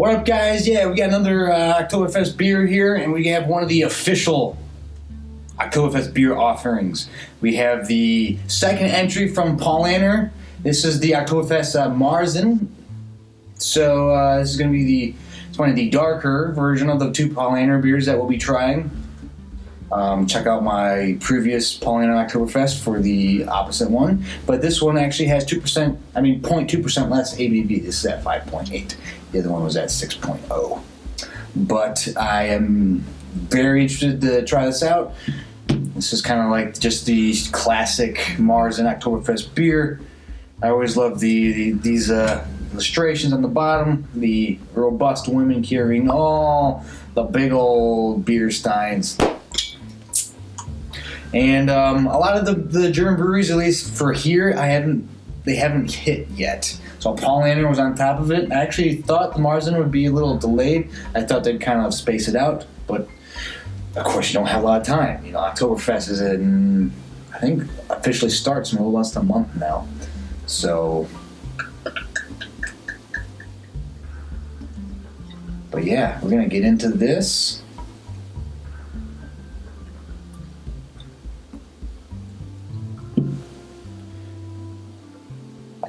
What up, guys? Yeah, we got another Oktoberfest beer here, and we have one of the official Oktoberfest beer offerings. We have the second entry from Paulaner. This is the Oktoberfest Marzen. So this is going to be it's one of the darker version of the two Paulaner beers that we'll be trying. Check out my previous Paulaner Oktoberfest for the opposite one. But this one actually has 0.2% less ABV. This is at 5.8. The other one was at 6.0. But I am very interested to try this out. This is kind of like just the classic Marzen Oktoberfest beer. I always love these illustrations on the bottom. The robust women carrying all the big old beer steins. And a lot of the German breweries, at least for here, they haven't hit yet. So Paulaner was on top of it. I actually thought the Marzen would be a little delayed. I thought they'd kind of space it out, but of course you don't have a lot of time. You know, Oktoberfest is I think officially starts in a little less than a month now. So, but yeah, we're gonna get into this.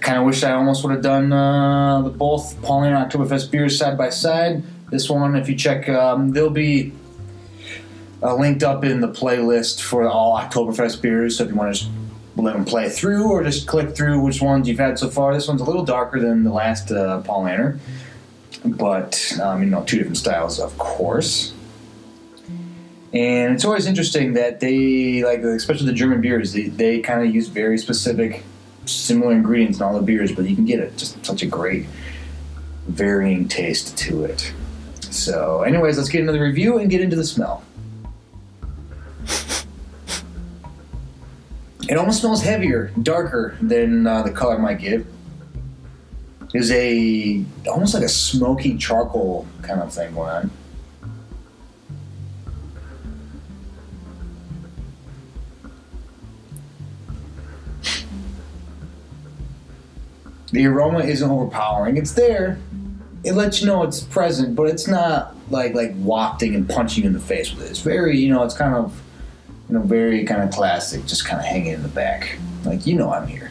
Kind of wish I almost would have done the both Paulaner Oktoberfest beers side by side. This one, if you check, they'll be linked up in the playlist for all Oktoberfest beers. So if you want to just let them play through or just click through which ones you've had so far. This one's a little darker than the last Paulaner, but two different styles, of course. And it's always interesting that they, especially the German beers, they kind of use very specific similar ingredients in all the beers, but you can get just such a great varying taste to it. So anyways, let's get into the review and get into the smell. It almost smells heavier, darker than the color might give. There's almost like a smoky charcoal kind of thing going on. The aroma isn't overpowering. It's there. It lets you know it's present, but it's not like wafting and punching you in the face with it. It's very, it's kind of, very kind of classic, just kind of hanging in the back. Like, I'm here.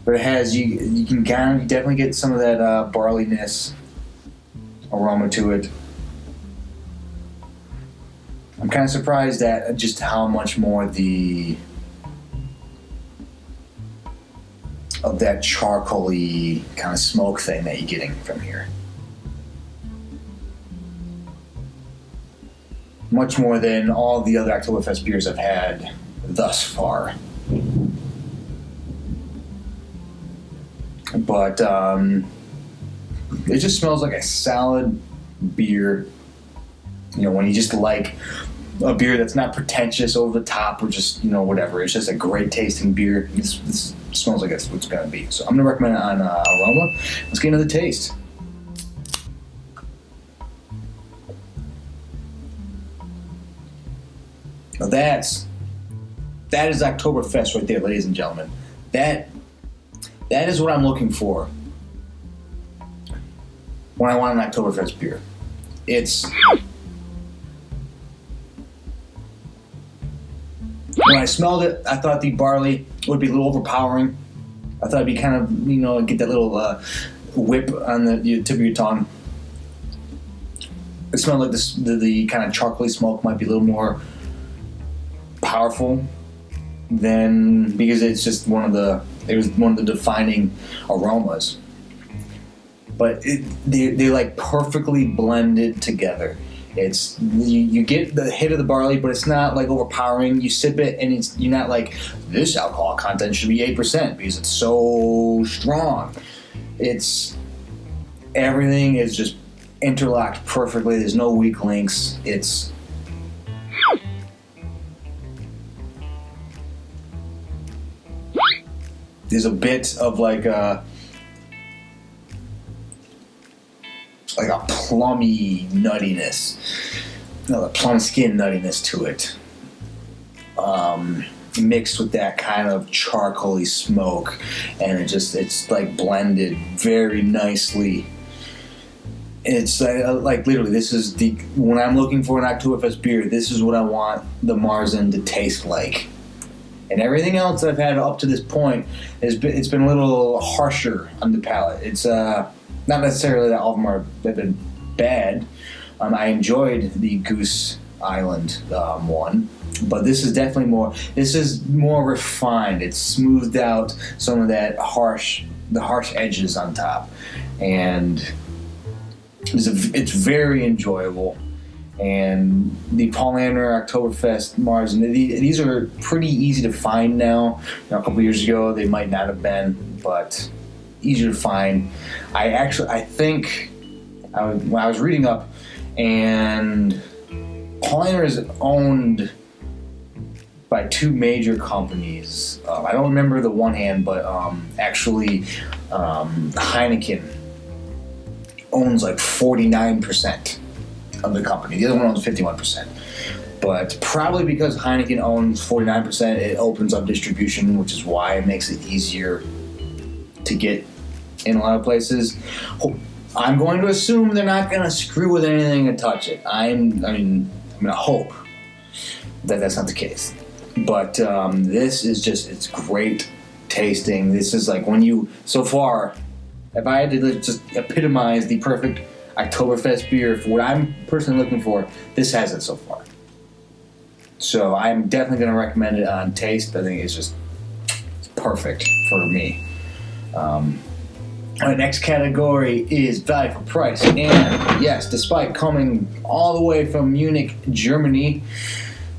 But it has, you can kind of definitely get some of that barleyness aroma to it. I'm kind of surprised at just how much more of that charcoaly kind of smoke thing that you're getting from here. Much more than all the other Oktoberfest beers I've had thus far. But it just smells like a solid beer. When you just like a beer that's not pretentious, over the top, or just, whatever. It's just a great tasting beer. This smells like that's what it's going to be. So I'm going to recommend it on Aroma. Let's get into the taste. Now that is Oktoberfest right there, ladies and gentlemen. That is what I'm looking for when I want an Oktoberfest beer. When I smelled it, I thought the barley would be a little overpowering. I thought it'd be kind of, get that little whip on the tip of your tongue. It smelled like the kind of chocolatey smoke might be a little more powerful because it's just one of the defining aromas. But they like perfectly blended together. It's you get the hit of the barley, but it's not like overpowering. You sip it, and you're not like, this alcohol content should be 8% because it's so strong. Everything is just interlocked perfectly. There's no weak links. There's a bit of like a plummy nuttiness, the plum skin nuttiness to it. mixed with that kind of charcoaly smoke, and it's like blended very nicely. It's like literally, this is when I'm looking for an Oktoberfest beer, this is what I want the Marzen to taste like. And everything else that I've had up to this point it's been a little harsher on the palate. It's not necessarily that all of them have been bad. I enjoyed the Goose Island one. But this is definitely more refined. It's smoothed out some of the harsh edges on top, and it's very enjoyable. And the Paulaner Oktoberfest Marzen, these are pretty easy to find now. A couple years ago they might not have been, but easier to find. I think when I was reading up, and Paulaner is owned by two major companies. I don't remember the one hand, but actually Heineken owns like 49% of the company. The other one owns 51%. But probably because Heineken owns 49%, it opens up distribution, which is why it makes it easier to get in a lot of places. I'm going to assume they're not going to screw with anything and touch it. I'm going to hope that that's not the case. But this is it's great tasting. This is like so far, if I had to just epitomize the perfect Oktoberfest beer for what I'm personally looking for, this has it so far. So I'm definitely going to recommend it on taste. I think it's perfect for me. All right, next category is value for price. And yes, despite coming all the way from Munich, Germany,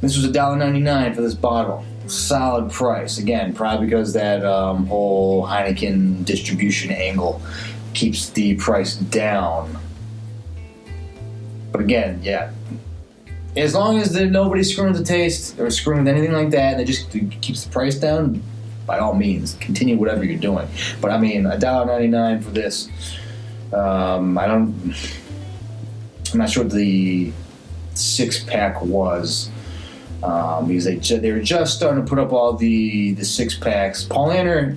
this was $1.99 for this bottle. Solid price. Again, probably because that whole Heineken distribution angle keeps the price down. But again, yeah. As long as nobody's screwing with the taste or screwing with anything like that, and it just keeps the price down, by all means, continue whatever you're doing. But I mean, $1.99 for this. I'm not sure what the 6-pack was. Because they were just starting to put up all the 6-packs. Paulaner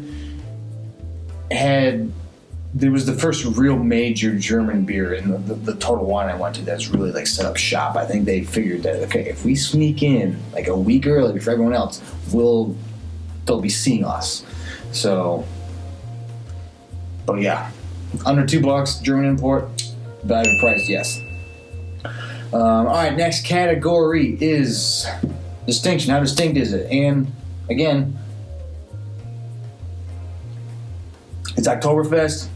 there was the first real major German beer in the Total Wine I went to that's really like set up shop. I think they figured that, okay, if we sneak in like a week early for everyone else, they'll be seeing us. So, but yeah, under $2, German import, value price, yes. All right, next category is distinction. How distinct is it? And again, it's Oktoberfest.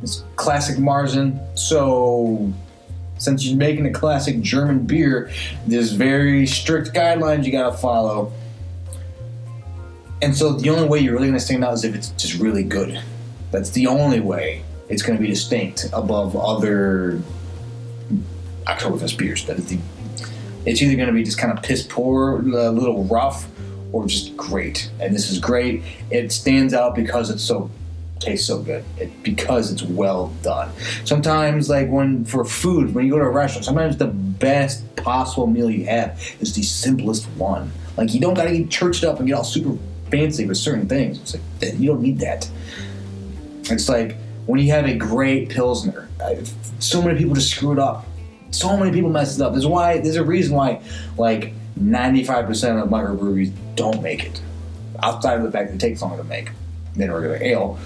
It's classic Marzen. So, since you're making a classic German beer, there's very strict guidelines you gotta follow. And so, the only way you're really gonna stand out is if it's just really good. That's the only way it's gonna be distinct above other Oktoberfest beers. It's either going to be just kind of piss poor, a little rough, or just great. And this is great. It stands out because tastes so good. Because it's well done. Sometimes, like for food, when you go to a restaurant, sometimes the best possible meal you have is the simplest one. Like, you don't got to get churched up and get all super fancy with certain things. It's like, you don't need that. It's like when you have a great Pilsner. So many people just screw it up. So many people mess it up. There's a reason why, like, 95% of microbreweries don't make it. Outside of the fact that it takes longer to make than regular ale,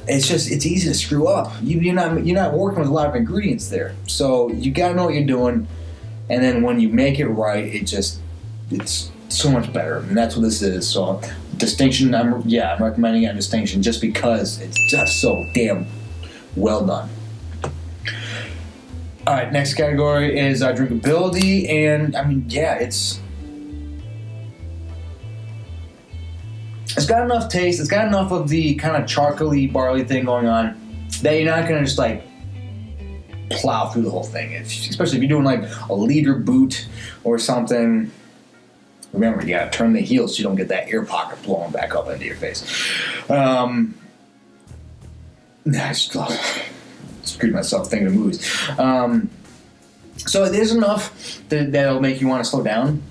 it's easy to screw up. You're not working with a lot of ingredients there, so you got to know what you're doing. And then when you make it right, it's so much better, and that's what this is. So distinction, I'm recommending a distinction just because it's just so damn well done. All right, next category is drinkability, and I mean, yeah, it's got enough taste, it's got enough of the kind of charcoaly barley thing going on that you're not gonna just like plow through the whole thing. Especially if you're doing like a liter boot or something. Remember, you gotta turn the heel so you don't get that air pocket blowing back up into your face. Screwed myself thinking of movies. So there's enough that'll make you want to slow down.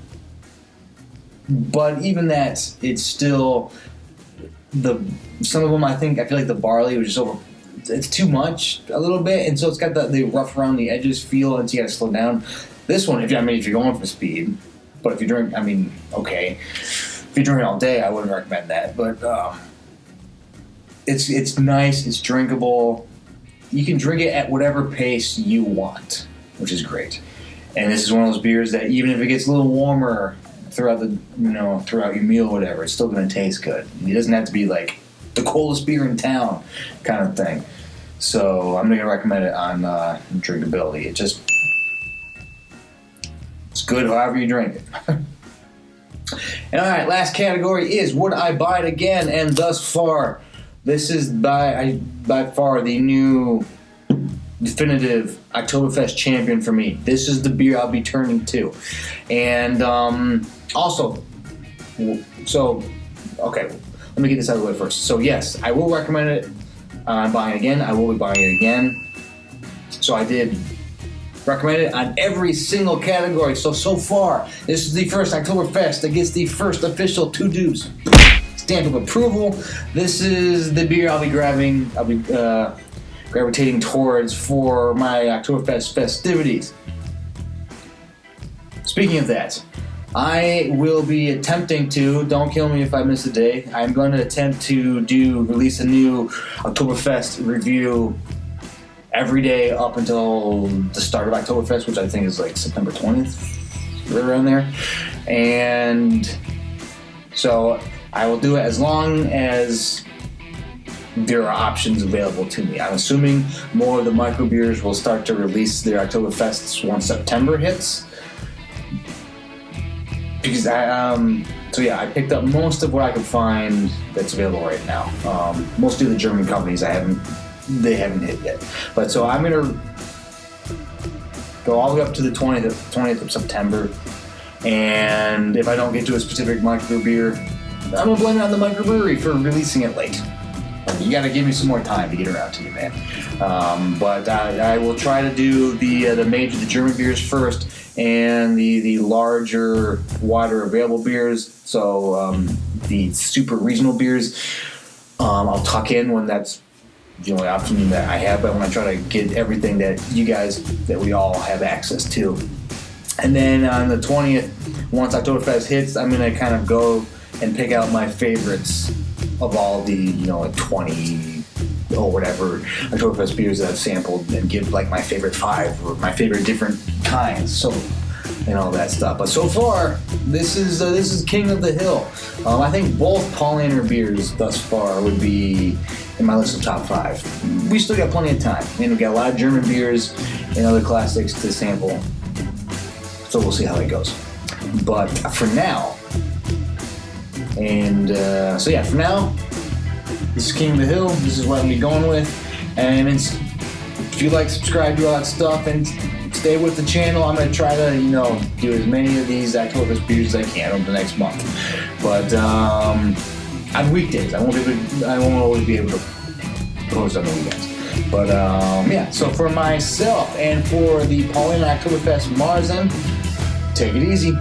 but even that, it's still some of them. I feel like the barley was just it's too much a little bit, and so it's got the rough around the edges feel, and so you gotta slow down. This one, if you're going for speed, but if you drink, okay. If you're drinking all day, I wouldn't recommend that. But it's nice, it's drinkable. You can drink it at whatever pace you want, which is great. And this is one of those beers that even if it gets a little warmer throughout throughout your meal or whatever, it's still going to taste good. It doesn't have to be like the coldest beer in town kind of thing. So I'm going to recommend it on Drinkability. It's good however you drink it. And alright, last category is would I buy it again? And thus far, this is by far the new definitive Oktoberfest champion for me. This is the beer I'll be turning to. And also, okay, let me get this out of the way first. So yes, I will recommend it. I'm buying it again. I will be buying it again. So I did recommend it on every single category. So far, this is the first Oktoberfest that gets the first official 2 dupes stamp of approval. This is the beer I'll be gravitating towards for my Oktoberfest festivities. Speaking of that, I will be attempting to, don't kill me if I miss a day, I'm going to attempt to release a new Oktoberfest review every day up until the start of Oktoberfest, which I think is like September 20th, right around there. And so I will do it as long as there are options available to me. I'm assuming more of the microbeers will start to release their Oktoberfests once September hits. Because I picked up most of what I could find that's available right now. Mostly the German companies they haven't hit yet. But so I'm gonna go all the way up to the 20th of September, and if I don't get to a specific microbeer, I'm gonna blame it on the microbrewery for releasing it late. You gotta give me some more time to get around to you, man. But I will try to do the German beers first, and the larger, wider available beers. So the super regional beers, I'll tuck in when that's the only option that I have. But when I try to get everything that we all have access to, and then on the 20th, once Oktoberfest hits, I'm gonna kind of go and pick out my favorites of all the 20 or whatever Oktoberfest beers that I've sampled, and give like my favorite 5 or my favorite different kinds, so and all that stuff. But so far, this is King of the Hill. I think both Paulaner beers thus far would be in my list of top 5. We still got plenty of time, and we got a lot of German beers and other classics to sample. So we'll see how it goes. But for now, for now, this is King of the Hill. This is what I'm going to be going with. And if you like, subscribe, do all that stuff, and stay with the channel. I'm going to try to, do as many of these Oktoberfest beers as I can over the next month. But on weekdays, I won't always be able to post on the weekends. But so for myself and for the Paulaner Oktoberfest Marzen, take it easy.